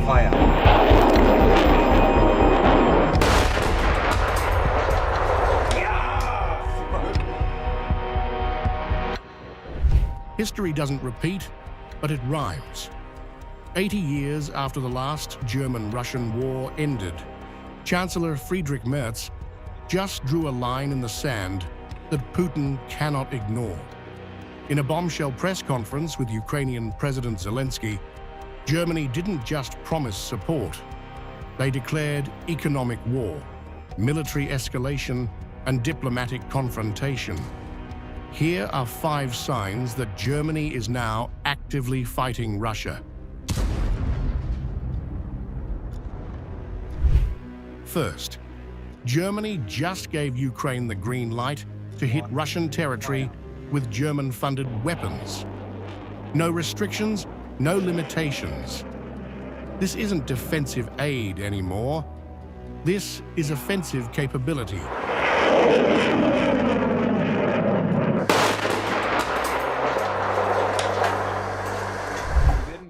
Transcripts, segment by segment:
fire. History doesn't repeat, but it rhymes. 80 years after the last German-Russian war ended, Chancellor Friedrich Merz just drew a line in the sand that Putin cannot ignore. In a bombshell press conference with Ukrainian President Zelensky, Germany didn't just promise support. They declared economic war, military escalation, and diplomatic confrontation. Here are 5 signs that Germany is now actively fighting Russia. First, Germany just gave Ukraine the green light to hit Russian territory with German-funded weapons. No restrictions, no limitations. This isn't defensive aid anymore. This is offensive capability.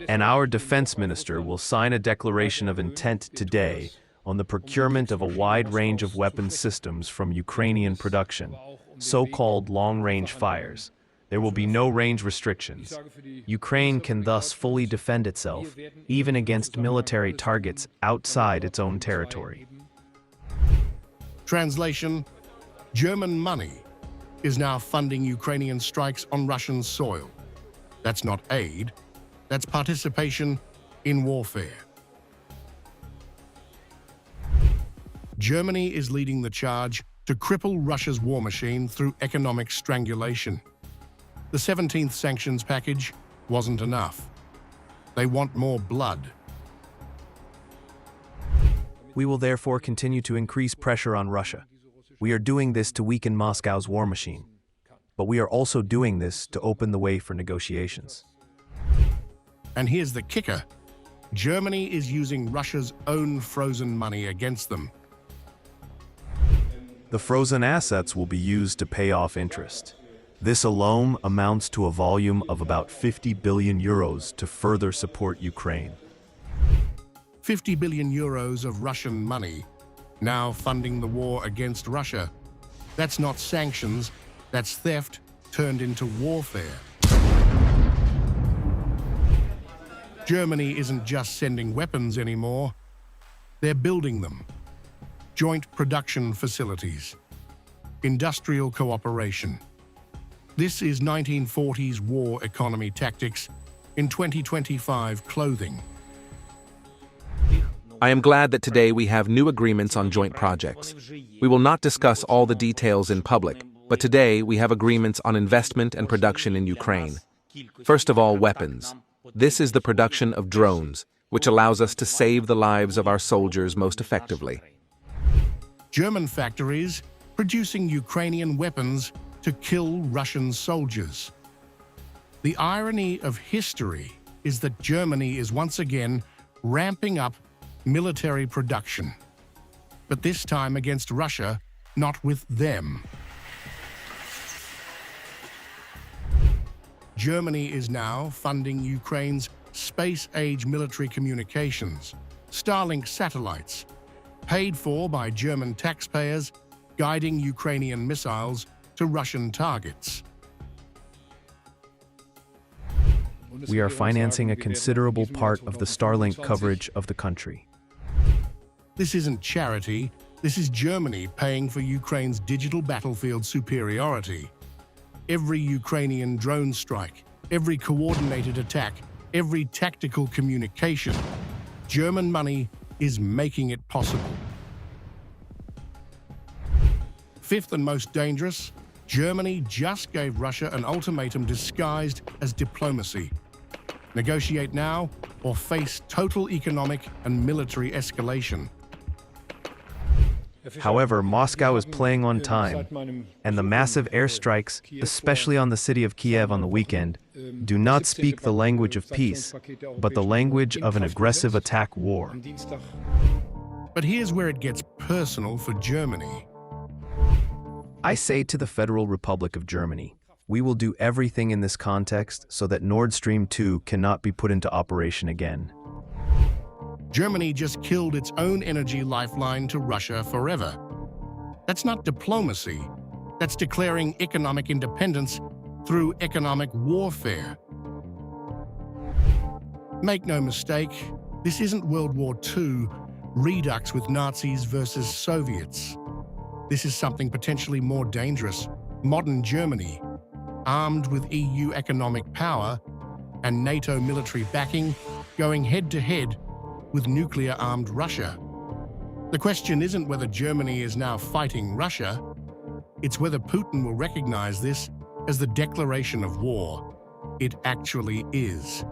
And our defense minister will sign a declaration of intent today on the procurement of a wide range of weapons systems from Ukrainian production, so-called long-range fires. There will be no range restrictions. Ukraine can thus fully defend itself, even against military targets outside its own territory. Translation: German money is now funding Ukrainian strikes on Russian soil. That's not aid. That's participation in warfare. Germany is leading the charge to cripple Russia's war machine through economic strangulation. The 17th sanctions package wasn't enough. They want more blood. We will therefore continue to increase pressure on Russia. We are doing this to weaken Moscow's war machine. But we are also doing this to open the way for negotiations. And here's the kicker. Germany is using Russia's own frozen money against them. The frozen assets will be used to pay off interest. This alone amounts to a volume of about 50 billion euros to further support Ukraine. 50 billion euros of Russian money now funding the war against Russia. That's not sanctions, that's theft turned into warfare. Germany isn't just sending weapons anymore, they're building them. Joint production facilities, industrial cooperation. This is 1940s war economy tactics in 2025 clothing. I am glad that today we have new agreements on joint projects. We will not discuss all the details in public, but today we have agreements on investment and production in Ukraine. First of all, weapons. This is the production of drones, which allows us to save the lives of our soldiers most effectively. German factories producing Ukrainian weapons to kill Russian soldiers. The irony of history is that Germany is once again ramping up military production, but this time against Russia, not with them. Germany is now funding Ukraine's space-age military communications, Starlink satellites, paid for by German taxpayers, guiding Ukrainian missiles to Russian targets. We are financing a considerable part of the Starlink coverage of the country. This isn't charity, this is Germany paying for Ukraine's digital battlefield superiority. Every Ukrainian drone strike, every coordinated attack, every tactical communication, German money is making it possible. Fifth and most dangerous, Germany just gave Russia an ultimatum disguised as diplomacy. Negotiate now or face total economic and military escalation. However, Moscow is playing on time, and the massive airstrikes, especially on the city of Kyiv on the weekend, do not speak the language of peace, but the language of an aggressive attack war. But here's where it gets personal for Germany. I say to the Federal Republic of Germany, we will do everything in this context so that Nord Stream 2 cannot be put into operation again. Germany just killed its own energy lifeline to Russia forever. That's not diplomacy. That's declaring economic independence through economic warfare. Make no mistake, this isn't World War II redux with Nazis versus Soviets. This is something potentially more dangerous. Modern Germany, armed with EU economic power and NATO military backing, going head-to-head with nuclear-armed Russia. The question isn't whether Germany is now fighting Russia, it's whether Putin will recognize this as the declaration of war. It actually is.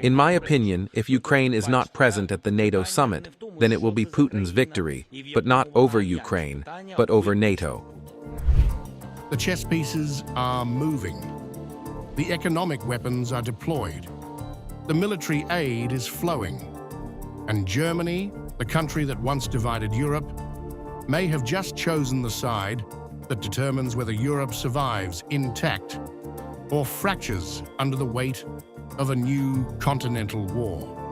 In my opinion, if Ukraine is not present at the NATO summit, then it will be Putin's victory, but not over Ukraine, but over NATO. The chess pieces are moving. The economic weapons are deployed. The military aid is flowing. And Germany, the country that once divided Europe, may have just chosen the side that determines whether Europe survives intact or fractures under the weight of a new continental war.